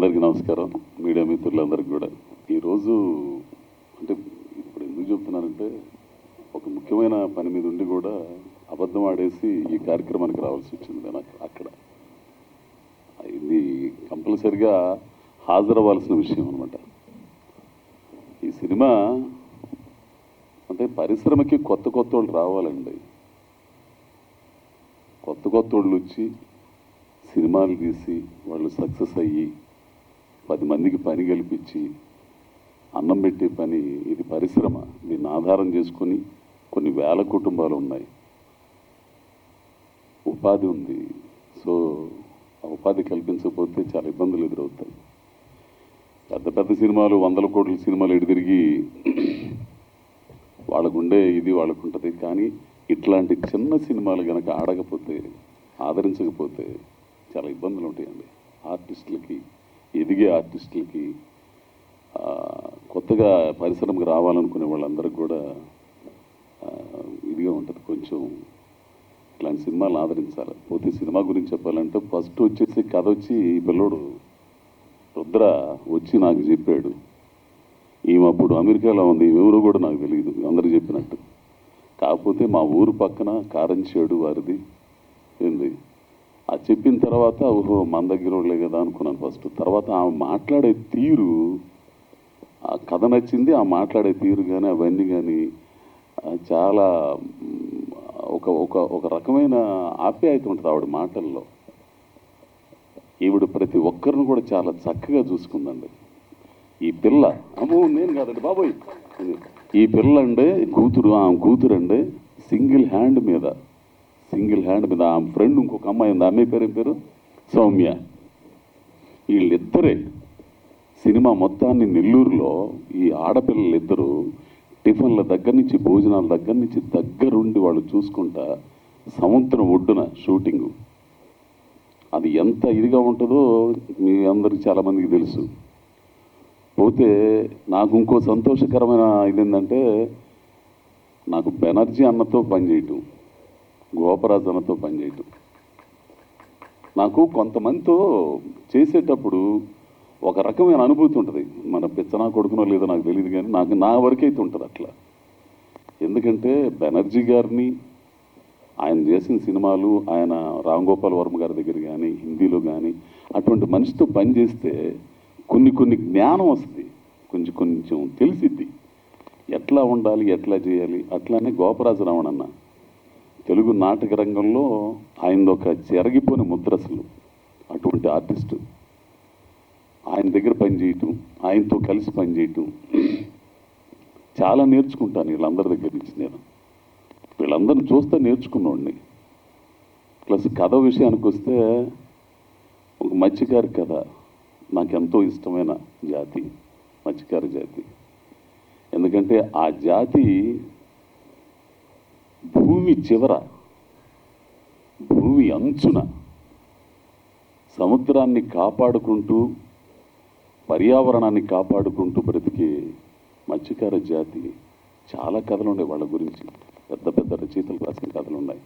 అందరికీ నమస్కారం. మీడియా మిత్రులందరికీ కూడా ఈరోజు అంటే ఇప్పుడు ఎందుకు చెప్తున్నానంటే ఒక ముఖ్యమైన పని మీద ఉండి కూడా అబద్ధం ఆడేసి ఈ కార్యక్రమానికి రావాల్సి వచ్చింది. నాకు అక్కడ ఇది కంపల్సరిగా హాజరవ్వాల్సిన విషయం అనమాట. ఈ సినిమా అంటే పరిశ్రమకి కొత్త వాళ్ళు రావాలండి. కొత్త వాళ్ళు వచ్చి సినిమాలు తీసి వాళ్ళు సక్సెస్ అయ్యి 10 మందికి పని కల్పించి అన్నం పెట్టే పని ఇది పరిశ్రమ. దీన్ని ఆధారం చేసుకొని కొన్ని వేల కుటుంబాలు ఉన్నాయి, ఉపాధి ఉంది. సో ఆ ఉపాధి కల్పించకపోతే చాలా ఇబ్బందులు ఎదురవుతాయి. పెద్ద సినిమాలు 100 కోట్ల సినిమాలు ఎడితిరిగి వాళ్ళకుండే ఇది వాళ్ళకు ఉంటుంది. కానీ ఇట్లాంటి చిన్న సినిమాలు కనుక ఆడకపోతే ఆదరించకపోతే చాలా ఇబ్బందులు ఉంటాయండి. ఆర్టిస్టులకి, ఎదిగే ఆర్టిస్టులకి, కొత్తగా పరిశ్రమకు రావాలనుకునే వాళ్ళందరికీ కూడా ఇదిగా ఉంటుంది. కొంచెం ఇట్లాంటి సినిమాలు ఆదరించాలి. పోతే సినిమా గురించి చెప్పాలంటే ఫస్ట్ వచ్చేసి కథ వచ్చి ఈ పిల్లోడు రుద్ర వచ్చి నాకు చెప్పాడు. ఈమె అప్పుడు అమెరికాలో ఉంది, ఎవరో కూడా నాకు తెలియదు అందరూ చెప్పినట్టు. కాకపోతే మా ఊరు పక్కన కారంచేడు వారిది ఏంది ఆ చెప్పిన తర్వాత ఓహో మన దగ్గర వాళ్ళే కదా అనుకున్నాను ఫస్ట్. తర్వాత ఆమె మాట్లాడే తీరు, ఆ కథ నచ్చింది. ఆ మాట్లాడే తీరు కానీ అవన్నీ కానీ చాలా ఒక ఒక ఒక రకమైన ఆప్యాయత ఉంటుంది ఆవిడ మాటల్లో. ఈవిడ ప్రతి ఒక్కరిని కూడా చాలా చక్కగా చూసుకుందండి. ఈ పిల్ల అమ్మో నేను కాదండి బాబోయ్, ఈ పిల్ల అండి ఆమె కూతురు అండి సింగిల్ హ్యాండ్ మీద ఆమె ఫ్రెండ్ ఇంకొక అమ్మాయి ఉంది, అమ్మాయి పేరు ఏం పేరు సౌమ్య. వీళ్ళిద్దరే సినిమా మొత్తాన్ని నెల్లూరులో ఈ ఆడపిల్లలు ఇద్దరు టిఫిన్ల దగ్గర నుంచి భోజనాల దగ్గర నుంచి దగ్గరుండి వాళ్ళు చూసుకుంటా సముద్రం ఒడ్డున షూటింగు. అది ఎంత ఇదిగా ఉంటుందో మీ అందరికి చాలామందికి తెలుసు. పోతే నాకు ఇంకో సంతోషకరమైన ఇదేంటంటే నాకు బెనర్జీ అన్నతో పనిచేయటం, గోపరాజు అన్నతో పనిచేయటం. నాకు కొంతమందితో చేసేటప్పుడు ఒక రకమైన అనుభూతి ఉంటుంది. మన పిచ్చనా కొడుకునో లేదో నాకు తెలియదు, కానీ నా వరకైతే ఉంటుంది అట్లా. ఎందుకంటే బెనర్జీ గారిని, ఆయన చేసిన సినిమాలు, ఆయన రామ్ గోపాల్ వర్మ గారి దగ్గర కానీ హిందీలో కానీ అటువంటి మనిషితో పనిచేస్తే కొన్ని జ్ఞానం వస్తుంది, కొంచెం తెలిసిద్ది ఎట్లా ఉండాలి, ఎట్లా చేయాలి. అట్లానే గోపరాజు రావణన్న తెలుగు నాటక రంగంలో ఆయనదొక చెరగిపోయిన ముద్ర అసలు. అటువంటి ఆర్టిస్టు ఆయన దగ్గర పనిచేయటం, ఆయనతో కలిసి పనిచేయటం చాలా నేర్చుకుంటాను వీళ్ళందరి దగ్గర నుంచి. నేను వీళ్ళందరిని చూస్తే నేర్చుకున్నోడిని. ప్లస్ కథ విషయానికి వస్తే ఒక మత్స్యకారి కథ, నాకెంతో ఇష్టమైన జాతి మత్స్యకారి జాతి. ఎందుకంటే ఆ జాతి భూమి చివర, భూమి అంచున సముద్రాన్ని కాపాడుకుంటూ, పర్యావరణాన్ని కాపాడుకుంటూ బ్రతికే మత్స్యకార జాతి. చాలా కథలు ఉన్నాయి వాళ్ళ గురించి, పెద్ద రచయితలు రాసిన కథలు ఉన్నాయి.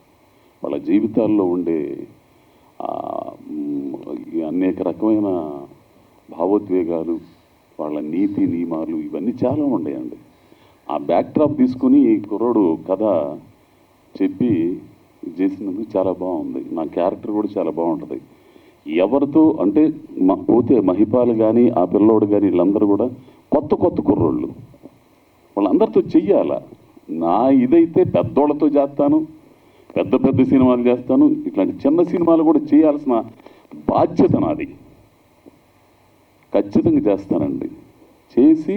వాళ్ళ జీవితాల్లో ఉండే అనేక రకమైన భావోద్వేగాలు, వాళ్ళ నీతి నియమాలు ఇవన్నీ చాలా ఉన్నాయండి. ఆ బ్యాక్డ్రాప్ తీసుకుని ఈ కుర్రోడు కథ చెప్పి చేసినందుకు చాలా బాగుంది. నా క్యారెక్టర్ కూడా చాలా బాగుంటుంది. ఎవరితో అంటే పోతే మహిపాల్ కానీ ఆ పిల్లోడు కానీ వీళ్ళందరూ కూడా కొత్త కుర్రోళ్ళు, వాళ్ళందరితో చెయ్యాల. నా ఇదైతే పెద్దోళ్ళతో చేస్తాను, పెద్ద సినిమాలు చేస్తాను, ఇట్లాంటి చిన్న సినిమాలు కూడా చేయాల్సిన బాధ్యత నాది. ఖచ్చితంగా చేస్తానండి. చేసి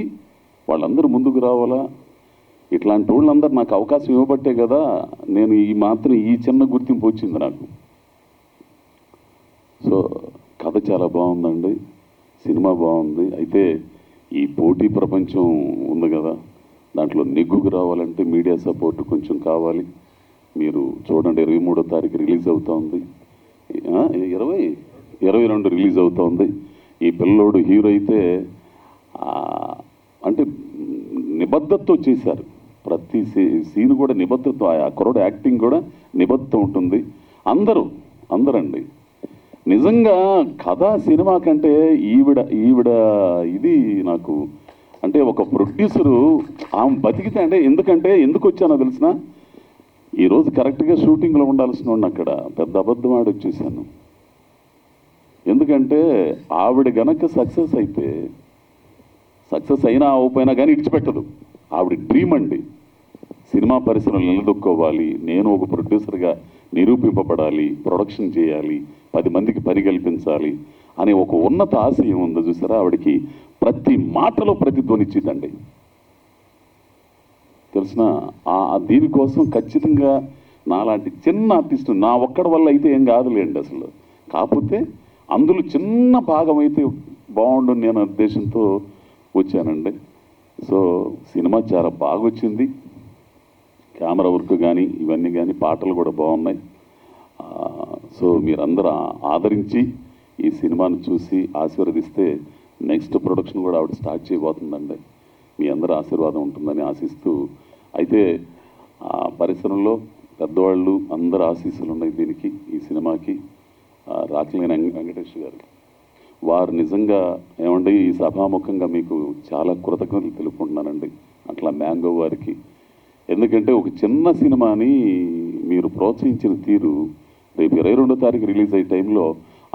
వాళ్ళందరూ ముందుకు రావాలా. ఇట్లాంటి వాళ్ళందరూ నాకు అవకాశం ఇవ్వబట్టే కదా నేను ఈ చిన్న గుర్తింపు వచ్చింది నాకు. సో కథ చాలా బాగుందండి, సినిమా బాగుంది. అయితే ఈ పోటీ ప్రపంచం ఉంది కదా, దాంట్లో నెగ్గుకు రావాలంటే మీడియా సపోర్ట్ కొంచెం కావాలి. మీరు చూడండి, 23వ తారీఖు రిలీజ్ అవుతూ ఉంది, 22 రిలీజ్ అవుతూ ఉంది. ఈ పిల్లోడు హీరో అయితే అంటే నిబద్ధతతో చేశారు. ప్రతి సీన్ కూడా నిబద్ధత, ఆ కుర్రోడు యాక్టింగ్ కూడా నిబద్ధత ఉంటుంది. అందరండి నిజంగా కథ సినిమా కంటే ఈవిడ ఇది నాకు అంటే ఒక ప్రొడ్యూసరు ఆమె బతికితే అంటే ఎందుకు వచ్చానో తెలిసిన ఈరోజు కరెక్ట్గా షూటింగ్లో ఉండాల్సిన అక్కడ పెద్ద అబద్ధం ఆడి వచ్చేసాను. ఎందుకంటే ఆవిడ గనక సక్సెస్ అయితే సక్సెస్ అయినా అవ్వపోయినా కానీ ఇడిచిపెట్టదు. ఆవిడ డ్రీమ్ అండి, సినిమా పరిశ్రమలు నిలదొక్కోవాలి, నేను ఒక ప్రొడ్యూసర్గా నిరూపింపబడాలి, ప్రొడక్షన్ చేయాలి, 10 మందికి పని కల్పించాలి అనే ఒక ఉన్నత ఆశయం ఉందో చూసారా, ఆవిడకి ప్రతి మాటలో ప్రతిధ్వనిచ్చిందండి. తెలిసిన దీనికోసం ఖచ్చితంగా నాలాంటి చిన్న ఆర్టిస్టు నా ఒక్కడి వల్ల అయితే ఏం కాదులేండి అసలు, కాకపోతే అందులో చిన్న భాగం అయితే బాగుండు నేను ఉద్దేశంతో వచ్చానండి. సో సినిమా చాలా బాగా వచ్చింది, కెమెరా వర్క్ కానీ ఇవన్నీ కానీ పాటలు కూడా బాగున్నాయి. సో మీరందరూ ఆదరించి ఈ సినిమాను చూసి ఆశీర్వదిస్తే నెక్స్ట్ ప్రొడక్షన్ కూడా ఆవిడ స్టార్ట్ చేయబోతుందండి. మీ అందరూ ఆశీర్వాదం ఉంటుందని ఆశిస్తూ, అయితే పరిశ్రమలో పెద్దవాళ్ళు అందరూ ఆశీస్సులు ఉన్నాయి దీనికి, ఈ సినిమాకి. రాకలేని వెంకటేష్ గారు వారు నిజంగా ఏమండి ఈ సభాముఖంగా మీకు చాలా కృతజ్ఞతలు తెలుపుకుంటున్నానండి. అట్లా మ్యాంగో వారికి, ఎందుకంటే ఒక చిన్న సినిమాని మీరు ప్రోత్సహించిన తీరు, రేపు 22వ తారీఖు రిలీజ్ అయ్యే టైంలో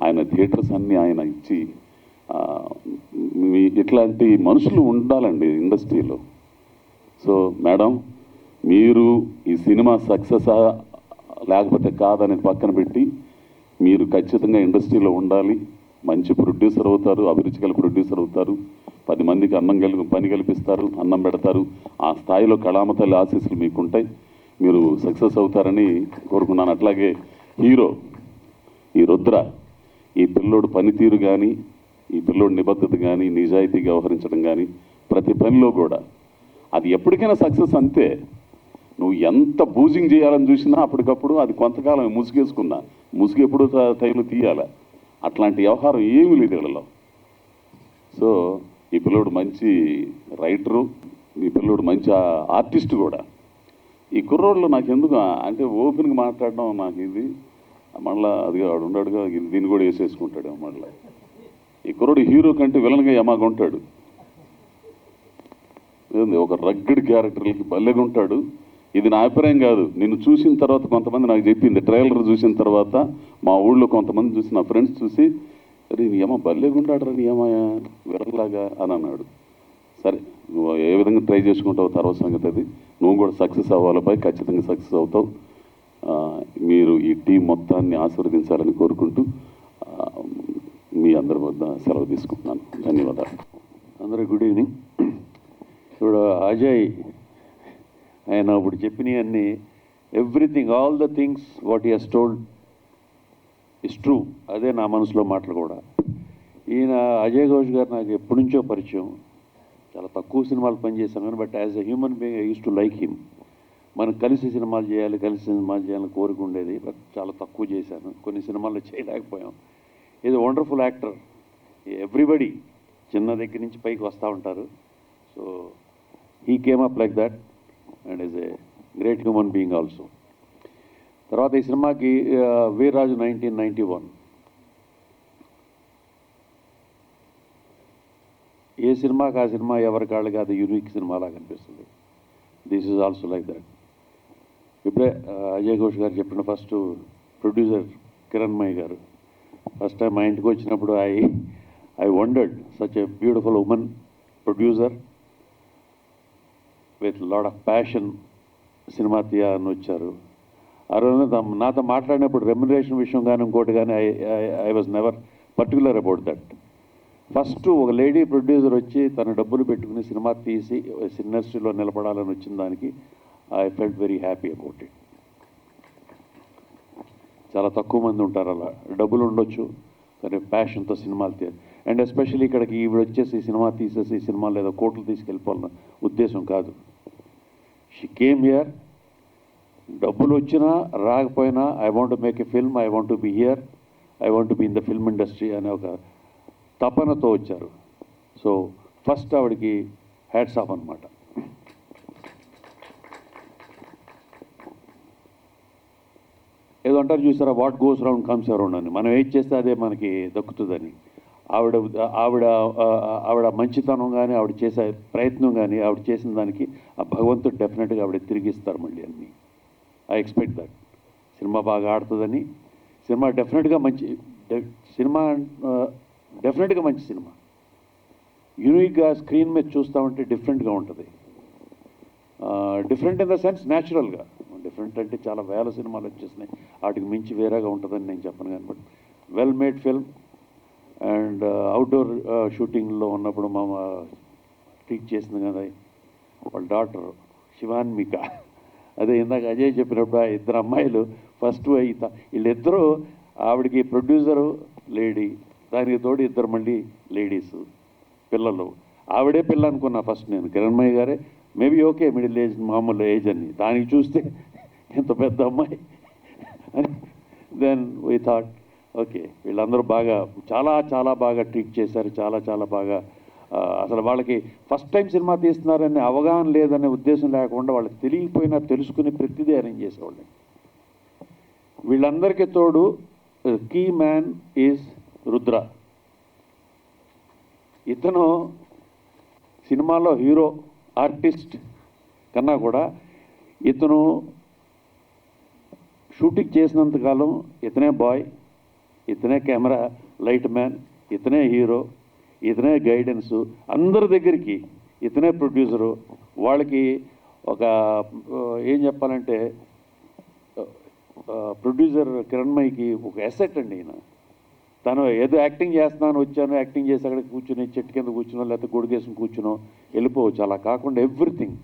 ఆయన థియేటర్స్ అన్నీ ఆయన ఇచ్చి, ఇట్లాంటి మనుషులు ఉండాలండి ఇండస్ట్రీలో. సో మేడం, మీరు ఈ సినిమా సక్సెసా లేకపోతే కాదనేది పక్కన పెట్టి మీరు ఖచ్చితంగా ఇండస్ట్రీలో ఉండాలి, మంచి ప్రొడ్యూసర్ అవుతారు, అభిరుచి గల ప్రొడ్యూసర్ అవుతారు, 10 మందికి పని కల్పిస్తారు, అన్నం పెడతారు. ఆ స్థాయిలో కళామతల్లి ఆశీస్సులు మీకుంటాయి, మీరు సక్సెస్ అవుతారని కోరుకున్నాను. అట్లాగే హీరో ఈ రుద్ర, ఈ పిల్లోడు పనితీరు కానీ, ఈ పిల్లోడు నిబద్ధత కానీ, నిజాయితీగా వ్యవహరించడం కానీ, ప్రతి పనిలో కూడా అది ఎప్పటికైనా సక్సెస్ అంతే. నువ్వు ఎంత బూజింగ్ చేయాలని చూసినా అప్పటికప్పుడు అది కొంతకాలం ముసుగేసుకున్నా, ముసుగు ఎప్పుడు టైంలో తీయాలి, అట్లాంటి వ్యవహారం ఏమీ లేదు వీళ్ళలో. సో ఈ పిల్లోడు మంచి రైటరు, ఈ పిల్లోడు మంచి ఆర్టిస్ట్ కూడా. ఈ కుర్రోళ్ళు నాకు ఎందుకు అంటే ఓపెన్గా మాట్లాడడం నాకు ఇది మళ్ళీ అది వాడు ఉన్నాడుగా, దీన్ని కూడా వేసేసుకుంటాడు మళ్ళీ. ఈ కుర్రోడు హీరో కంటే విలన్గా యమాగా ఉంటాడు, ఒక రగ్గడ్ క్యారెక్టర్లకి భలేగా ఉంటాడు. ఇది నా అభిప్రాయం కాదు, నిన్ను చూసిన తర్వాత కొంతమంది నాకు చెప్పింది, ట్రైలర్ చూసిన తర్వాత మా ఊళ్ళో కొంతమంది చూసి, నా ఫ్రెండ్స్ చూసి, అరే నీ ఏమో భలేగుంటాడు నీ ఏమయ్యా విరలాగా అని అన్నాడు. సరే నువ్వు ఏ విధంగా ట్రై చేసుకుంటావు తర్వాత సంగతి, అది నువ్వు కూడా సక్సెస్ అవ్వాలపై ఖచ్చితంగా సక్సెస్ అవుతావు. మీరు ఈ టీం మొత్తాన్ని ఆశీర్వదించాలని కోరుకుంటూ మీ అందరి వద్ద సెలవు తీసుకుంటున్నాను. ధన్యవాదాలు. అందరికీ గుడ్ ఈవినింగ్. ఇప్పుడు అజయ్ ఆయన ఇప్పుడు చెప్పినవన్నీ everything, all the things what he has told is true. అదే నా మనసులో మాటలు కూడా. ఈయన అజయ్ ఘోష్ గారు నాకు ఎప్పటి నుంచో పరిచయం, చాలా తక్కువ సినిమాలు పనిచేశాను కానీ, but as a human being I use to like him. మనం కలిసి సినిమాలు చేయాలని కోరిక ఉండేది, బట్ చాలా తక్కువ చేశాను, కొన్ని సినిమాల్లో చేయలేకపోయాం. ఈజ్ వండర్ఫుల్ యాక్టర్, ఎవ్రీబడి చిన్న దగ్గర నుంచి పైకి వస్తూ ఉంటారు. So he came up like that and is a great human being also. తర్వాత ఈ సినిమాకి వీర్రాజు 1991, ఏ సినిమాకి ఆ సినిమా ఎవరి కాళ్ళకి అది యూనిక్ సినిమాలాగా అనిపిస్తుంది. This is also like that. ఇప్పుడే అజయ్ ఘోష్ గారు చెప్పిన ఫస్ట్ ప్రొడ్యూసర్ కిరణ్మయి గారు ఫస్ట్ టైం మా ఇంటికి వచ్చినప్పుడు I wondered, such a beautiful women producer with lot of passion cinema తీయాలని వచ్చారు. ఆ రోజు నాతో మాట్లాడినప్పుడు రెమ్యునరేషన్ విషయం కానీ ఇంకోటి కానీ I was never particular about that. First ఒక లేడీ ప్రొడ్యూసర్ వచ్చి తన డబ్బులు పెట్టుకుని సినిమా తీసి ఇండస్ట్రీలో నిలబడాలని వచ్చిన దానికి I felt very happy about it. చాలా తక్కువ మంది ఉంటారు అలా, డబ్బులు ఉండొచ్చు కానీ ప్యాషన్తో సినిమాలు తీయాలి. అండ్ ఎస్పెషల్లీ ఇక్కడికి ఈవిడ వచ్చేసి సినిమా తీసేసి సినిమాలు ఏదో కోట్లు తీసుకెళ్ళిపోవాలన్న ఉద్దేశం కాదు. షీ కేమ్ హియర్, డబ్బులు వచ్చినా రాకపోయినా I want to make a film, I want to be here, I want to be in the film industry అనే ఒక తపనతో వచ్చారు. సో ఫస్ట్ ఆవిడకి హ్యాట్స్ ఆఫ్ అనమాట. ఏదో ఏదో అంటారు చూసారా, what goes round comes around అని. మనం ఏది చేస్తే అదే మనకి దక్కుతుందని. ఆవిడ ఆవిడ ఆవిడ మంచితనం కానీ, ఆవిడ చేసే ప్రయత్నం కానీ, ఆవిడ చేసిన దానికి ఆ భగవంతుడు డెఫినెట్గా ఆవిడ తిరిగిస్తారు మళ్ళీ అన్నీ. I expect that. సినిమా బాగా ఆడుతుందని, సినిమా డెఫినెట్గా మంచి సినిమా, డెఫినెట్గా మంచి సినిమా. యూనిక్గా స్క్రీన్ మీద చూస్తామంటే డిఫరెంట్గా ఉంటుంది. డిఫరెంట్ ఇన్ ద సెన్స్ న్యాచురల్గా. డిఫరెంట్ అంటే చాలా వేల సినిమాలు వచ్చేసినాయి, వాటికి మించి వేరేగా ఉంటుందని నేను చెప్పను కానీ, but well made film. And outdoor షూటింగ్లో ఉన్నప్పుడు మా ట్రీట్ చేసింది కదా వాళ్ళ డాటర్ శివాన్మిక. అదే ఇందాక అజయ్ చెప్పినప్పుడు ఆ ఇద్దరు అమ్మాయిలు ఫస్ట్ వీళ్ళిద్దరూ, ఆవిడకి ప్రొడ్యూసరు లేడీ, దానికి తోడు ఇద్దరు మళ్ళీ లేడీసు పిల్లలు. ఆవిడే పిల్ల అనుకున్నా ఫస్ట్ నేను, కిరణ్మయ్య గారే మేబీ ఓకే మిడిల్ ఏజ్ మామూలు ఏజ్ అని, దానికి చూస్తే ఎంత పెద్ద అమ్మాయి అని. దెన్ వీ థాట్ ఓకే వీళ్ళందరూ బాగా చాలా చాలా బాగా ట్రీట్ చేశారు, చాలా చాలా బాగా. అసలు వాళ్ళకి ఫస్ట్ టైం సినిమా తీస్తున్నారనే అవగాహన లేదనే ఉద్దేశం లేకుండా, వాళ్ళకి తెలియకపోయినా తెలుసుకుని ప్రతిదీ అరేంజ్ చేసేవాళ్ళు. వీళ్ళందరికీ తోడు కీ మ్యాన్ ఈజ్ రుద్ర. ఇతను సినిమాలో హీరో ఆర్టిస్ట్ కన్నా కూడా ఇతను షూటింగ్ చేసినంతకాలం ఇతనే బాయ్, ఇతనే కెమెరా లైట్ మ్యాన్, ఇతనే హీరో, ఇతనే గైడెన్సు, అందరి దగ్గరికి ఇతనే ప్రొడ్యూసరు. వాళ్ళకి ఒక ఏం చెప్పాలంటే ప్రొడ్యూసర్ కిరణ్మయ్యకి ఒక అసెట్ అండి ఈయన. తను ఏదో యాక్టింగ్ చేస్తున్నాను వచ్చాను, యాక్టింగ్ చేసి అక్కడ కూర్చుని చెట్టు కింద కూర్చునో లేకపోతే గొడుగేసుకుని కూర్చునో వెళ్ళిపోవచ్చు. అలా కాకుండా ఎవ్రీథింగ్.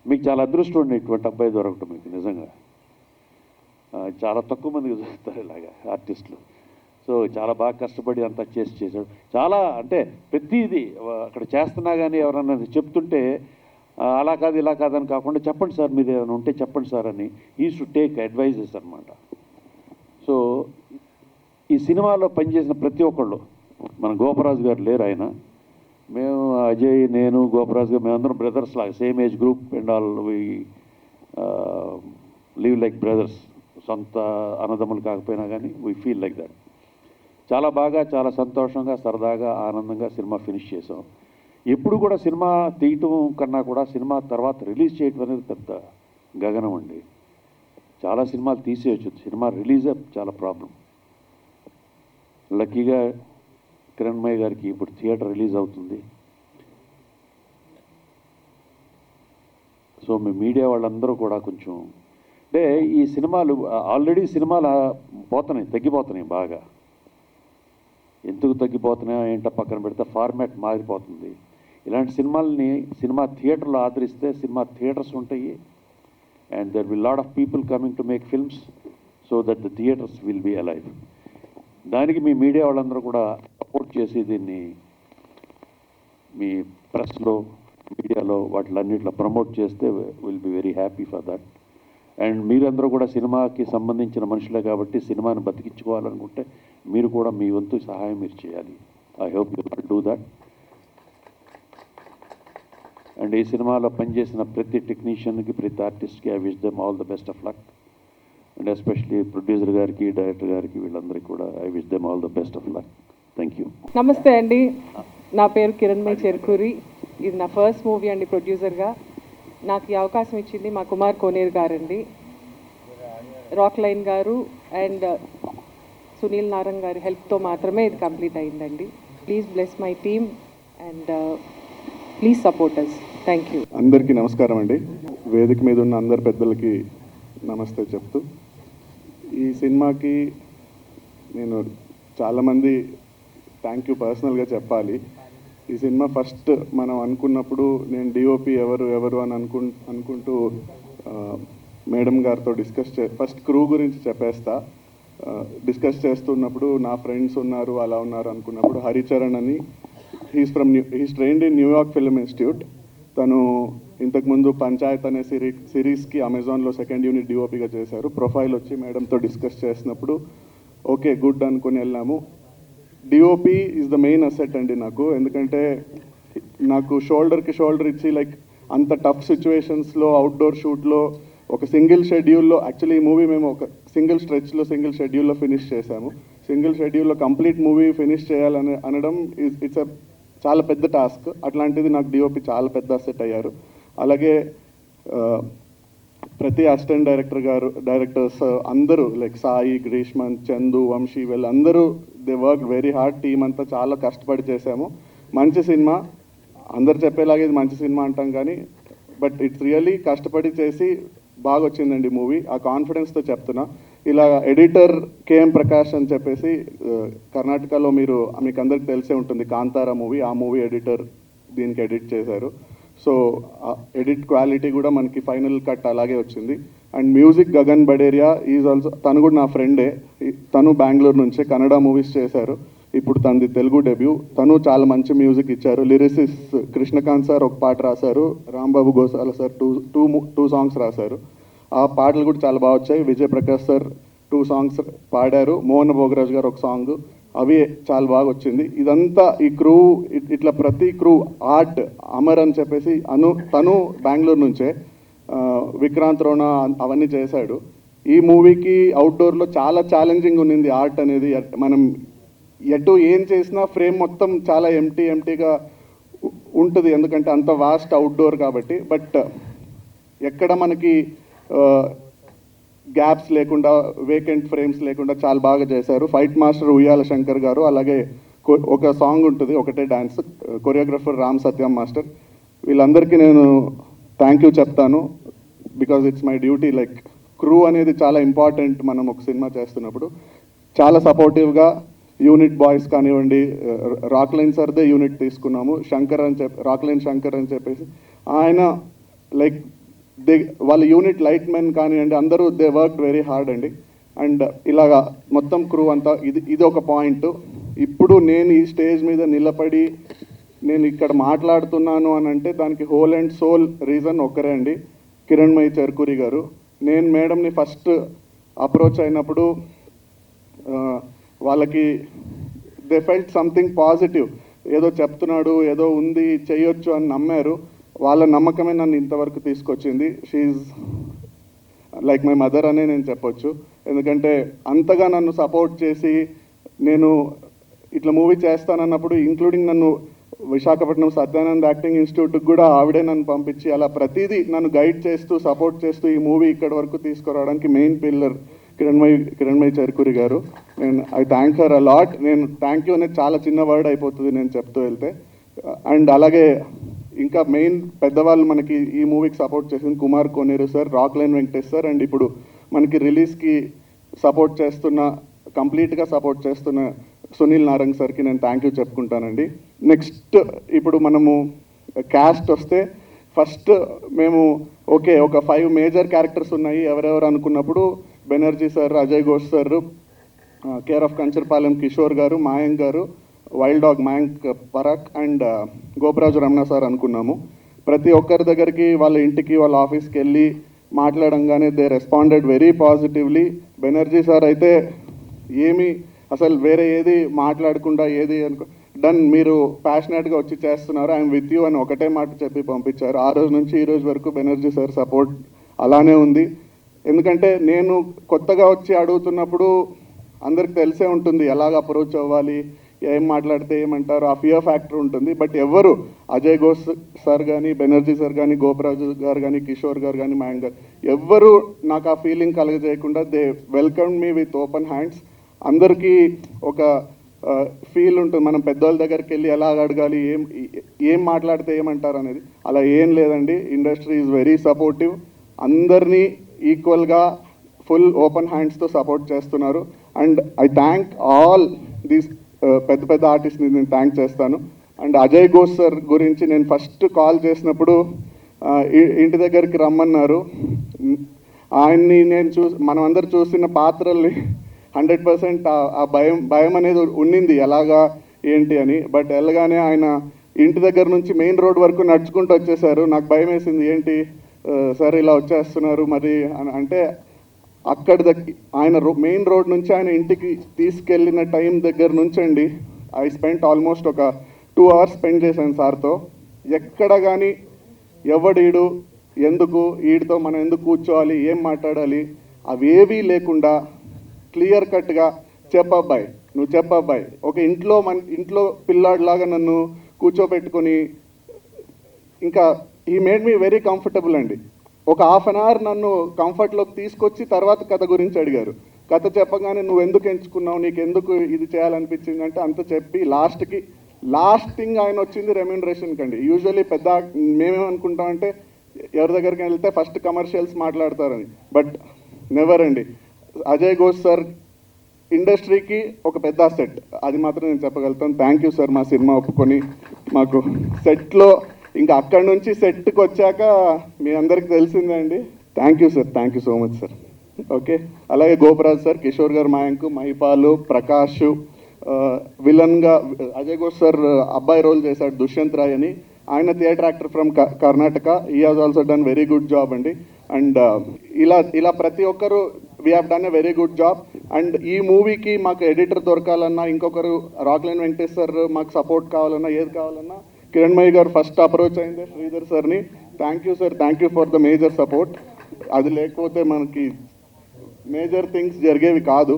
మీకు చాలా అదృష్టం ఉండి ఇటువంటి అబ్బాయి దొరకటం మీకు నిజంగా. చాలా తక్కువ మందికి దొరుకుతారు ఇలాగా ఆర్టిస్టులు. సో చాలా బాగా కష్టపడి అంతా చేశాడు. చాలా అంటే ప్రతిదీ అక్కడ చేస్తున్నా కానీ ఎవరన్నా చెప్తుంటే అలా కాదు ఇలా కాదని కాకుండా, చెప్పండి సార్ మీరు ఏమైనా ఉంటే చెప్పండి సార్ అని ఈ షుడ్ టేక్ అడ్వైజెస్ అనమాట. సో ఈ సినిమాలో పనిచేసిన ప్రతి ఒక్కళ్ళు, మన గోపరాజు గారు లేరు, ఆయన మేము అజయ్ నేను గోపరాజు గారు మేమందరం బ్రదర్స్ లాగా, same age group and all we live like brothers. సొంత అన్నదమ్ములు కాకపోయినా కానీ వీ ఫీల్ లైక్ దట్. చాలా బాగా, చాలా సంతోషంగా, సరదాగా, ఆనందంగా సినిమా ఫినిష్ చేసాం. ఎప్పుడు కూడా సినిమా తీయటం కన్నా కూడా సినిమా తర్వాత రిలీజ్ చేయటం అనేది పెద్ద గగనం అండి. చాలా సినిమాలు తీసేయచ్చు, సినిమా రిలీజే చాలా ప్రాబ్లం. లక్కీగా కిరణ్మయ్య గారికి ఇప్పుడు థియేటర్ రిలీజ్ అవుతుంది. సో మీ మీడియా వాళ్ళందరూ కూడా కొంచెం అంటే ఈ సినిమాలు ఆల్రెడీ సినిమాలు తగ్గిపోతున్నాయి బాగా. ఎందుకు తగ్గిపోతున్నాయో ఏంటో పక్కన పెడితే ఫార్మాట్ మారిపోతుంది. ఇలాంటి సినిమాలని సినిమా థియేటర్లో ఆదరిస్తే సినిమా థియేటర్స్ ఉంటాయి, and there will lot of people coming to make films so that the theatres will be alive. దానికి మీ మీడియా వాళ్ళందరూ కూడా సపోర్ట్ చేసి దీన్ని మీ ప్రెస్లో, మీడియాలో వాటిలన్నింటిలో ప్రమోట్ చేస్తే will be very happy for that. And మీరందరూ కూడా సినిమాకి సంబంధించిన మనుషులే కాబట్టి సినిమాని బతికించుకోవాలనుకుంటే మీరు కూడా మీ వంతు సహాయం మీరు చేయాలి. I hope you will do that. And ఈ సినిమాలో పనిచేసిన ప్రతి టెక్నీషియన్కి, ప్రతి ఆర్టిస్ట్కి I wish them all the best of luck. And especially producer గారికి, డైరెక్టర్ గారికి, వీళ్ళందరికీ కూడా I wish them all the best of luck. Thank you. నమస్తే అండి, నా పేరు కిరణ్మయ్య చెరుకూరి. ఇది నా ఫస్ట్ మూవీ అండి ప్రొడ్యూసర్గా. నాకు ఈ అవకాశం ఇచ్చింది మా కుమార్ కోనేరు గారండి, రాక్ లైన్ గారు అండ్ సునీల్ నారంగ్ గారి హెల్ప్తో మాత్రమే ఇది కంప్లీట్ అయిందండి. Please bless my team and please support us. Thank you. అందరికీ నమస్కారం అండి. వేదిక మీద ఉన్న అందరి పెద్దలకి నమస్తే చెప్తూ, ఈ సినిమాకి నేను చాలామంది థ్యాంక్ యూ పర్సనల్గా చెప్పాలి. ఈ సినిమా ఫస్ట్ మనం అనుకున్నప్పుడు నేను డిఓపి ఎవరు అని అనుకుంటూ మేడం గారితో ఫస్ట్ క్రూ గురించి చెప్పేస్తా. డిస్కస్ చేస్తున్నప్పుడు నా ఫ్రెండ్స్ ఉన్నారు, అలా ఉన్నారు అనుకున్నప్పుడు హరిచరణ్ అని, he's trained in New York film institute. తను ఇంతకుముందు పంచాయత్ అనే సిరీస్కి అమెజాన్లో సెకండ్ యూనిట్ డిఓపిగా చేశారు. ప్రొఫైల్ వచ్చి మేడంతో డిస్కస్ చేసినప్పుడు ఓకే గుడ్ అనుకుని వెళ్ళాము. DOP is the main asset అండి నాకు, ఎందుకంటే నాకు షోల్డర్కి షోల్డర్ ఇచ్చి లైక్ అంత టఫ్ సిచ్యువేషన్స్లో అవుట్డోర్ షూట్లో ఒక సింగిల్ షెడ్యూల్లో, యాక్చువల్లీ ఈ మూవీ మేము ఒక సింగిల్ స్ట్రెచ్లో సింగిల్ షెడ్యూల్లో ఫినిష్ చేశాము. సింగిల్ షెడ్యూల్లో కంప్లీట్ మూవీ ఫినిష్ చేయాలని అనడం ఇట్స్ చాలా పెద్ద టాస్క్. అట్లాంటిది నాకు డిఓపి చాలా పెద్ద అసెట్ అయ్యారు. అలాగే ప్రతి అసిస్టెంట్ డైరెక్టర్స్ అందరూ లైక్ సాయి, గ్రీష్మన్, చందు, వంశీ వీళ్ళందరూ they work very hard. Team అంతా చాలా కష్టపడి చేశాము. మంచి సినిమా, అందరు చెప్పేలాగా ఇది మంచి సినిమా అంటాం కానీ బట్ ఇట్స్ రియల్లీ కష్టపడి చేసి బాగా వచ్చిందండి మూవీ. ఆ కాన్ఫిడెన్స్తో చెప్తున్నా. ఇలా ఎడిటర్ కేఎం ప్రకాష్ అని చెప్పేసి కర్ణాటకలో మీకు అందరికి తెలిసే ఉంటుంది, కాంతారా మూవీ, ఆ మూవీ ఎడిటర్ దీనికి ఎడిట్ చేశారు. సో ఎడిట్ క్వాలిటీ కూడా మనకి ఫైనల్ కట్ అలాగే వచ్చింది. And music Gagan Baderia is also, తను కూడా నా ఫ్రెండే. తను బెంగళూరు నుంచే కన్నడ మూవీస్ చేశారు. ఇప్పుడు తనది తెలుగు డెబ్యూ. తను చాలా మంచి మ్యూజిక్ ఇచ్చారు. లిరిసిస్ట్ కృష్ణకాంత్ సార్ ఒక పాట రాశారు, Rambabu Gosala sir two songs రాశారు. ఆ పాటలు కూడా చాలా బాగా వచ్చాయి. విజయ్ ప్రకాష్ సార్ 2 సాంగ్స్ పాడారు, మోహన్ భోగరాజ్ గారు ఒక సాంగ్, అవి చాలా బాగా వచ్చింది. ఇదంతా ఈ క్రూ, ఇట్లా ప్రతి క్రూ, ఆర్ట్ అమర్ అని చెప్పేసి తను బెంగళూరు నుంచే, విక్రాంత్ రోనా అవన్నీ చేశాడు. ఈ మూవీకి అవుట్డోర్లో చాలా ఛాలెంజింగ్ ఉన్నింది ఆర్ట్ అనేది. మనం ఎటు ఏం చేసినా ఫ్రేమ్ మొత్తం చాలా ఎంటీగా ఉంటుంది, ఎందుకంటే అంత వాస్ట్ అవుట్డోర్ కాబట్టి. బట్ ఎక్కడ మనకి గ్యాప్స్ లేకుండా, వేకెంట్ ఫ్రేమ్స్ లేకుండా చాలా బాగా చేశారు. ఫైట్ మాస్టర్ ఉయ్యాల శంకర్ గారు, అలాగే ఒక సాంగ్ ఉంటుంది, ఒకటే డాన్స్, కొరియోగ్రఫర్ రామ్ సత్యం మాస్టర్. వీళ్ళందరికీ నేను థ్యాంక్ యూ చెప్తాను, because it's my duty. Like crew అనేది చాలా ఇంపార్టెంట్ మనం ఒక సినిమా చేస్తున్నప్పుడు. చాలా సపోర్టివ్గా యూనిట్ బాయ్స్ కానివ్వండి, రాక్లైన్ సార్దే యూనిట్ తీసుకున్నాము, రాక్లైన్ శంకర్ అని చెప్పేసి ఆయన, లైక్ వాళ్ళ యూనిట్ లైట్ మెన్ కానివ్వండి, అందరూ దే వర్క్ వెరీ హార్డ్ అండి. అండ్ ఇలాగా మొత్తం క్రూ అంతా, ఇది ఒక పాయింట్. ఇప్పుడు నేను ఈ స్టేజ్ మీద నిలబడి నేను ఇక్కడ మాట్లాడుతున్నాను అని అంటే దానికి హోల్ అండ్ సోల్ రీజన్ ఒక్కరే అండి, కిరణ్మయి చెర్కూరి గారు. నేను మేడంని ఫస్ట్ అప్రోచ్ అయినప్పుడు వాళ్ళకి దే ఫెల్ట్ సంథింగ్ పాజిటివ్, ఏదో చెప్తున్నాడు, ఏదో ఉంది, చేయొచ్చు అని నమ్మారు. వాళ్ళ నమ్మకమే నన్ను ఇంతవరకు తీసుకొచ్చింది. షీఈ్ లైక్ మై మదర్ అనే నేను చెప్పొచ్చు. ఎందుకంటే అంతగా నన్ను సపోర్ట్ చేసి, నేను ఇట్లా మూవీ చేస్తానన్నప్పుడు ఇంక్లూడింగ్ నన్ను విశాఖపట్నం సత్యానంద్ యాక్టింగ్ ఇన్స్టిట్యూట్కి కూడా ఆవిడే నన్ను పంపించి అలా ప్రతిదీ నన్ను గైడ్ చేస్తూ, సపోర్ట్ చేస్తూ ఈ మూవీ ఇక్కడి వరకు తీసుకురావడానికి మెయిన్ పిల్లర్ కిరణ్మయి చెర్కూరి గారు. I thank her a lot. నేను థ్యాంక్ యూ అనేది చాలా చిన్న వర్డ్ అయిపోతుంది నేను చెప్తూ వెళ్తే. అండ్ అలాగే ఇంకా మెయిన్ పెద్దవాళ్ళు మనకి ఈ మూవీకి సపోర్ట్ చేసింది Kumar Koneru sir, Rockline Venkatesh sir, and ఇప్పుడు మనకి రిలీజ్కి సపోర్ట్ చేస్తున్న, కంప్లీట్గా సపోర్ట్ చేస్తున్న సునీల్ నారంగ్ సార్కి నేను థ్యాంక్ యూ చెప్పుకుంటానండి. నెక్స్ట్ ఇప్పుడు మనము క్యాస్ట్ వస్తే, ఫస్ట్ మేము ఓకే ఒక 5 మేజర్ క్యారెక్టర్స్ ఉన్నాయి ఎవరెవరు అనుకున్నప్పుడు, Banerjee sir, Ajay Ghosh sir, care of Kancharapalem Kishore గారు, మాయంక్ గారు, wild dog Mayank Parak, and Goparaju Ramana sir అనుకున్నాము. ప్రతి ఒక్కరి దగ్గరికి, వాళ్ళ ఇంటికి, వాళ్ళ ఆఫీస్కి వెళ్ళి మాట్లాడంగానే దే రెస్పాండెడ్ వెరీ పాజిటివ్లీ. బెనర్జీ సార్ అయితే ఏమీ అసలు వేరే ఏది మాట్లాడకుండా, ఏది డన్, మీరు ప్యాషనెట్గా వచ్చి చేస్తున్నారు, ఐఎమ్ విత్ యూ అని ఒకటే మాట చెప్పి పంపించారు. ఆ రోజు నుంచి ఈ రోజు వరకు బెనర్జీ సార్ సపోర్ట్ అలానే ఉంది. ఎందుకంటే నేను కొత్తగా వచ్చి అడుగుతున్నప్పుడు అందరికి తెలిసే ఉంటుంది ఎలాగ అప్రోచ్ అవ్వాలి, ఏం మాట్లాడితే ఏమంటారు, ఆ ఫియర్ ఫ్యాక్టర్ ఉంటుంది. బట్ ఎవరు, అజయ్ ఘోష్ సార్ కానీ, బెనర్జీ సార్ కానీ, గోపరాజు గారు కానీ, కిషోర్ గారు కానీ, మాయంక్ గారు, ఎవ్వరు నాకు ఆ ఫీలింగ్ కలగజేయకుండా they welcome me with open hands. అందరికీ ఒక ఫీల్ ఉంటుంది, మనం పెద్దవాళ్ళ దగ్గరికి వెళ్ళి ఎలా అడగాలి, ఏం మాట్లాడితే ఏమంటారు అనేది. అలా ఏం లేదండి. Industry is very supportive. అందరినీ ఈక్వల్గా ఫుల్ ఓపెన్ హ్యాండ్స్తో సపోర్ట్ చేస్తున్నారు. And I thank all these పెద్ద ఆర్టిస్ట్ని నేను థ్యాంక్ చేస్తాను. అండ్ అజయ్ ఘోష్ సార్ గురించి నేను ఫస్ట్ కాల్ చేసినప్పుడు ఇంటి దగ్గరికి రమ్మన్నారు. ఆయన్ని నేను మనం అందరు చూసిన పాత్రల్ని 100% ఆ భయం అనేది ఉండింది, ఎలాగా ఏంటి అని. బట్ వెళ్ళగానే ఆయన ఇంటి దగ్గర నుంచి మెయిన్ రోడ్ వరకు నడుచుకుంటూ వచ్చేసారు. నాకు భయం వేసింది, ఏంటి సార్ ఇలా వచ్చేస్తున్నారు మరి అంటే. అక్కడ ఆయన మెయిన్ రోడ్ నుంచి ఆయన ఇంటికి తీసుకెళ్ళిన టైం దగ్గర నుంచి అండి, ఐ స్పెంట్ ఆల్మోస్ట్ ఒక 2 hours స్పెండ్ చేశాను సార్తో. ఎక్కడ కానీ ఎవడీడు ఎందుకు వీడితో మనం ఎందుకు కూర్చోవాలి, ఏం మాట్లాడాలి, అవేవీ లేకుండా క్లియర్ కట్గా చెప్పబ్బాయి, నువ్వు చెప్పబ్బాయి, ఒక ఇంట్లో పిల్లాడిలాగా నన్ను కూర్చోబెట్టుకొని, ఇంకా ఈ మేడ్ మీ వెరీ కంఫర్టబుల్ అండి. ఒక హాఫ్ అన్ అవర్ నన్ను కంఫర్ట్లోకి తీసుకొచ్చి తర్వాత కథ గురించి అడిగారు. కథ చెప్పగానే నువ్వు ఎందుకు ఎంచుకున్నావు, నీకు ఎందుకు ఇది చేయాలనిపించింది అంటే అంత చెప్పి లాస్ట్ థింగ్ ఆయన వచ్చింది రెమ్యూనరేషన్ కండి. యూజువల్లీ పెద్ద మేమేమనుకుంటామంటే ఎవరి దగ్గరికి వెళ్తే ఫస్ట్ కమర్షియల్స్ మాట్లాడతారని, బట్ నెవర్ అండి. అజయ్ ఘోష్ సార్ ఇండస్ట్రీకి ఒక పెద్ద సెట్, అది మాత్రం నేను చెప్పగలుగుతాను. థ్యాంక్ యూ సార్ మా సినిమా ఒప్పుకొని మాకు సెట్లో, ఇంకా అక్కడి నుంచి సెట్కి వచ్చాక మీ అందరికి తెలిసిందే అండి. Thank you sir, thank you so much sir. Okay, అలాగే గోపరాజ్ సార్, కిషోర్ గారు, మాయంకు, మహిపాలు, ప్రకాష్, విలన్గా అజయ్ ఘోష్ సార్ అబ్బాయి రోల్ చేశాడు దుష్యంత్ రాయ్ అని. ఆయన theatre actor from Karnataka. He has also done very good job అండి. అండ్ ఇలా ప్రతి ఒక్కరు we have done a very good job. And ఈ మూవీకి మాకు ఎడిటర్ దొరకాలన్నా, ఇంకొకరు రాక్లైన్ వెంకటేష్ సార్ మాకు సపోర్ట్ కావాలన్నా, ఏది కావాలన్నా కిరణ్మయి గారు ఫస్ట్ అప్రోచ్ అయింది శ్రీధర్ సార్ని. Thank you sir, thank you for the major support. అది లేకపోతే మనకి మేజర్ థింగ్స్ జరిగేవి కాదు.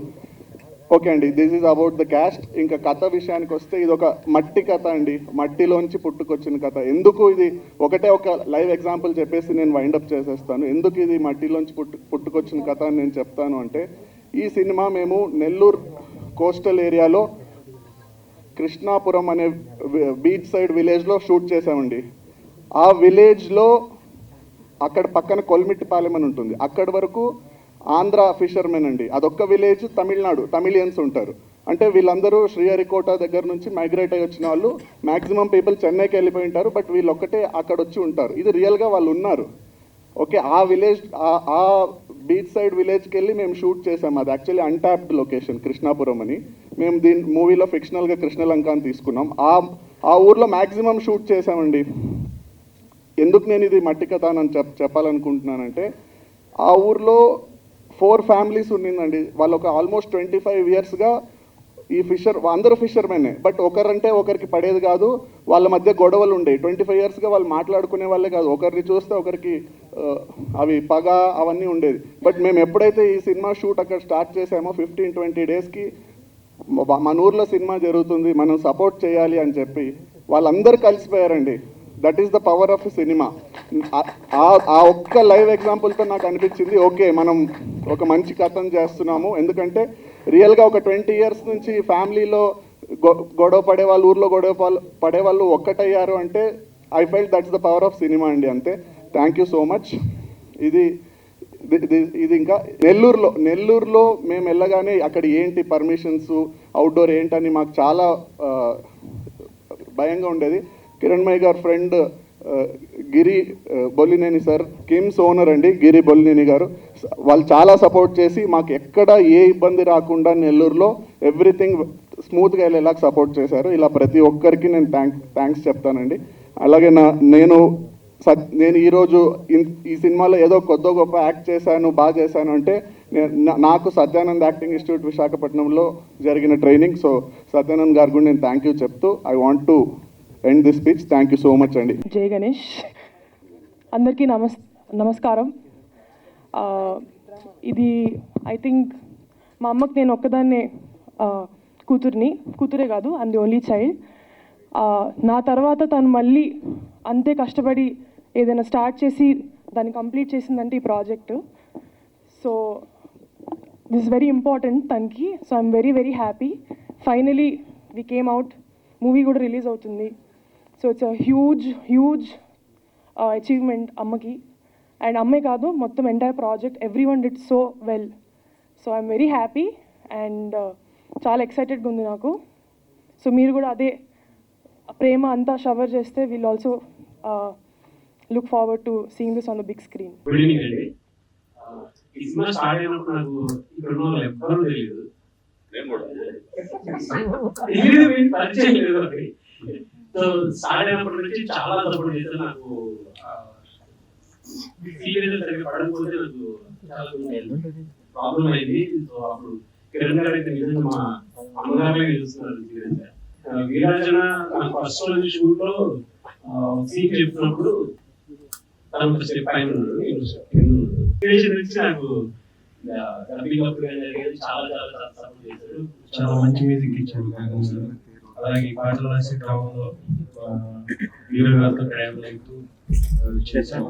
ఓకే అండి, this is about the cast. ఇంకా కథ విషయానికి వస్తే ఇది ఒక మట్టి కథ అండి, మట్టిలోంచి పుట్టుకొచ్చిన కథ. ఎందుకు ఇది ఒక లైవ్ ఎగ్జాంపుల్ చెప్పేసి నేను వైండప్ చేసేస్తాను. ఎందుకు ఇది మట్టిలోంచి పుట్టుకొచ్చిన కథ అని నేను చెప్తాను అంటే, ఈ సినిమా మేము నెల్లూరు కోస్టల్ ఏరియాలో కృష్ణాపురం అనే బీచ్ సైడ్ విలేజ్లో షూట్ చేసామండి. ఆ విలేజ్లో అక్కడ పక్కన కొల్మిట్టిపాలెం అని ఉంటుంది, అక్కడి వరకు ఆంధ్ర ఫిషర్మెన్ అండి. అదొక్క విలేజ్, తమిళనాడు తమిళియన్స్ ఉంటారు. అంటే వీళ్ళందరూ శ్రీహరికోట దగ్గర నుంచి మైగ్రేట్ అయ్యి వచ్చిన వాళ్ళు. మ్యాక్సిమం పీపుల్ చెన్నైకి వెళ్ళిపోయి ఉంటారు, బట్ వీళ్ళు ఒక్కటే అక్కడ వచ్చి ఉంటారు. ఇది రియల్గా వాళ్ళు ఉన్నారు. ఓకే, ఆ విలేజ్, ఆ బీచ్ సైడ్ విలేజ్కి వెళ్ళి మేము షూట్ చేసాము. అది యాక్చువల్లీ అన్టాప్డ్ లొకేషన్ కృష్ణాపురం అని. మేము దీని మూవీలో ఫిక్షనల్గా కృష్ణలంక అని తీసుకున్నాం. ఆ ఊర్లో మ్యాక్సిమం షూట్ చేసామండి. ఎందుకు నేను ఇది మట్టి కథ అని చెప్పాలనుకుంటున్నానంటే, ఆ ఊర్లో 4 ఫ్యామిలీస్ ఉండిందండి. వాళ్ళు ఒక ఆల్మోస్ట్ 25 ఇయర్స్గా ఈ అందరూ ఫిషర్మెనే, బట్ ఒకరంటే ఒకరికి పడేది కాదు. వాళ్ళ మధ్య గొడవలు ఉండేవి. 25 ఇయర్స్గా వాళ్ళు మాట్లాడుకునే వాళ్ళే కాదు, ఒకరిని చూస్తే ఒకరికి అవి పగ అవన్నీ ఉండేది. బట్ మేము ఎప్పుడైతే ఈ సినిమా షూట్ అక్కడ స్టార్ట్ చేసామో 15-20 డేస్కి మన ఊర్లో సినిమా జరుగుతుంది, మనం సపోర్ట్ చేయాలి అని చెప్పి వాళ్ళందరూ కలిసిపోయారండి. That is the power of cinema. ఆ ఒక్క లైవ్ ఎగ్జాంపుల్తో నాకు అనిపించింది, ఓకే మనం ఒక మంచి కథను చేస్తున్నాము. ఎందుకంటే రియల్గా ఒక 20 ఇయర్స్ నుంచి ఫ్యామిలీలో గొడవ పడేవాళ్ళు, ఊర్లో గొడవ పడేవాళ్ళు ఒక్కటయ్యారు అంటే I felt that's the power of cinema అండి. అంతే. Thank you so much. ఇది ఇంకా నెల్లూరులో మేము వెళ్ళగానే అక్కడ ఏంటి పర్మిషన్స్, అవుట్డోర్ ఏంటని మాకు చాలా భయంగా ఉండేది. కిరణ్మయి గారు ఫ్రెండ్ గిరి బొల్లినేని సార్, కిమ్స్ ఓనర్ అండి గిరి బొల్లినేని గారు, వాళ్ళు చాలా సపోర్ట్ చేసి మాకు ఎక్కడ ఏ ఇబ్బంది రాకుండా నెల్లూరులో ఎవ్రీథింగ్ స్మూత్గా వెళ్ళేలా సపోర్ట్ చేశారు. ఇలా ప్రతి ఒక్కరికి నేను థ్యాంక్స్ చెప్తానండి. అలాగే నేను ఈరోజు ఈ సినిమాలో ఏదో కొద్ది గొప్ప యాక్ట్ చేశాను, బాగా చేశాను అంటే నాకు సత్యానంద్ యాక్టింగ్ ఇన్స్టిట్యూట్ విశాఖపట్నంలో జరిగిన ట్రైనింగ్. సో సత్యానంద్ గారు కూడా నేను థ్యాంక్ యూ చెప్తూ I want to end this speech. Thank you so much అండి. జై గణేష్. అందరికీ నమస్కారం. ఇది ఐ థింక్ మా అమ్మకి నేను ఒక్కదాన్నే కూతురే కాదు, ఐమ్ ది ఓన్లీ చైల్డ్. నా తర్వాత తను మళ్ళీ అంతే కష్టపడి ఏదైనా స్టార్ట్ చేసి దాన్ని కంప్లీట్ చేసిందంటే ఈ project. So this is very important తనకి. So I'm very very happy. Finally we came out. Movie కూడా రిలీజ్ అవుతుంది. సో ఇట్స్ అ హ్యూజ్ అచీవ్మెంట్ అమ్మకి. అండ్ అమ్మే కాదు, మొత్తం entire project everyone did so well. So I'm very happy and చాలా ఎక్సైటెడ్గా ఉంది నాకు. సో మీరు కూడా అదే ప్రేమ అంతా షవర్ చేస్తే will also look forward to seeing this on the big screen. Good evening అండి. ఈ సినిమా స్టార్ట్ అయినప్పుడు నాకు ఇక్కడ ఉన్న వాళ్ళు ఎవ్వరూ తెలియదు. పరిచయం లేదు. సో స్టార్ట్ అయినప్పటి నుంచి చాలా సపోర్ట్ చేశారు. నాకు సీరియల్ సరిగ్గా పడకపోతే నాకు చాలా ప్రాబ్లం అయింది. సో అప్పుడు కిరణ్ గారు అయితే నిజంగా మా అమ్మగారే చూస్తున్నారు. వీరాజన ఫస్ట్ రోజు షూట్ లో సీన్ చెప్తున్నప్పుడు తను ఒక స్టెప్ పైన ఉన్నాడు, నేను స్టెప్ కింద ఉన్నాడు. ఇన్స్పిరేషన్ వచ్చి నాకు డబ్బింగ్ అప్పుడు కానీ జరిగేది చాలా చాలా చాలా సపోర్ట్ చేశాడు. చాలా మంచి మ్యూజిక్ ఇచ్చాడు కాకం సార్. అలాగే ఈ పాటలు రాసే క్రమంలో హీరో గారితో ప్రయాణం అవుతూ చేశాను.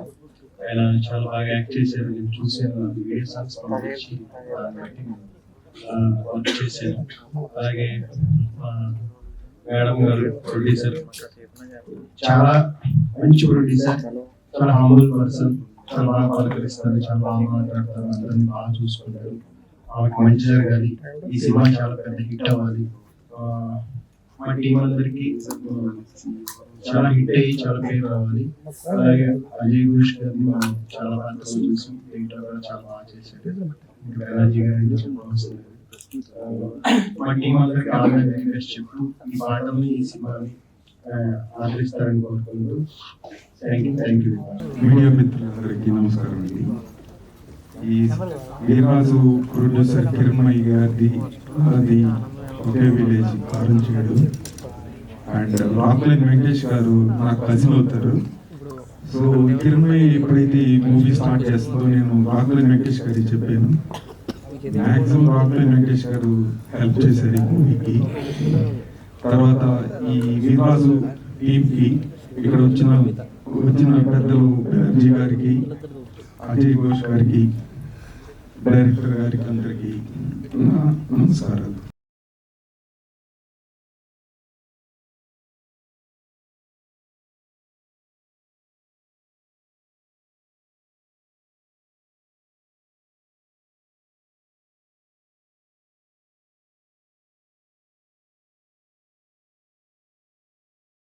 ఆయన చాలా బాగా యాక్ట్ చేశారు, నేను చూశాను. వీడియో సాంగ్స్ పంపించి వర్క్ చేశాను. అలాగే మేడం గారు ప్రొడ్యూసర్, చాలా మంచి ప్రొడ్యూసర్, చాలా హంబుల్ పర్సన్, చాలా బాగా పలకరిస్తారు, చాలా బాగా మాట్లాడతారు, అందరినీ బాగా చూసుకుంటారు. ఆమెకు మంచి జరగాలి, ఈ సినిమా చాలా పెద్ద హిట్ అవ్వాలి, మా టీం అందరికి చాలా హిట్ అయ్యి చాలా పేరు రావాలి. అలాగే అజయ్ ఘోష్ గారిని మనం చాలా బాగా చూసి ఎడిటర్ కూడా చాలా బాగా చేశాడు. ఇంకా బెనార్జీ గారిని చెప్పవలసింది, మా టీం అందరికి ఆల్ బెస్ట్ చెప్తూ ఈ పాటల్ని ఈ సినిమాని ఆదరిస్తారని కోరుకుంటూ థ్యాంక్ యూ. మీడియా మిత్రులందరికీ నమస్కారం అండి. ఈ వీరరాజు ప్రొడ్యూసర్ కిరణ్మయ్య గారిది అది ఒకే విలేజ్ కారంచేడు. అండ్ రాక్లైన్ వెంకటేష్ గారు నాకు కజిన్ అవుతారు. సో కిరణ్మయ్య ఎప్పుడైతే ఈ మూవీ స్టార్ట్ చేస్తుందో నేను రాక్లైన్ వెంకటేష్ గారికి చెప్పాను. మ్యాక్సిమం రాక్లైన్ వెంకటేష్ గారు హెల్ప్ చేశారు ఈ మూవీకి. తర్వాత ఈ వీరరాజు టీంకి ఇక్కడ వచ్చిన పెద్దలు బెనర్జీ గారికి, అజయ్ ఘోష్ గారికి, డైరెక్టర్ గారికి అందరికీ నమస్కారాలు.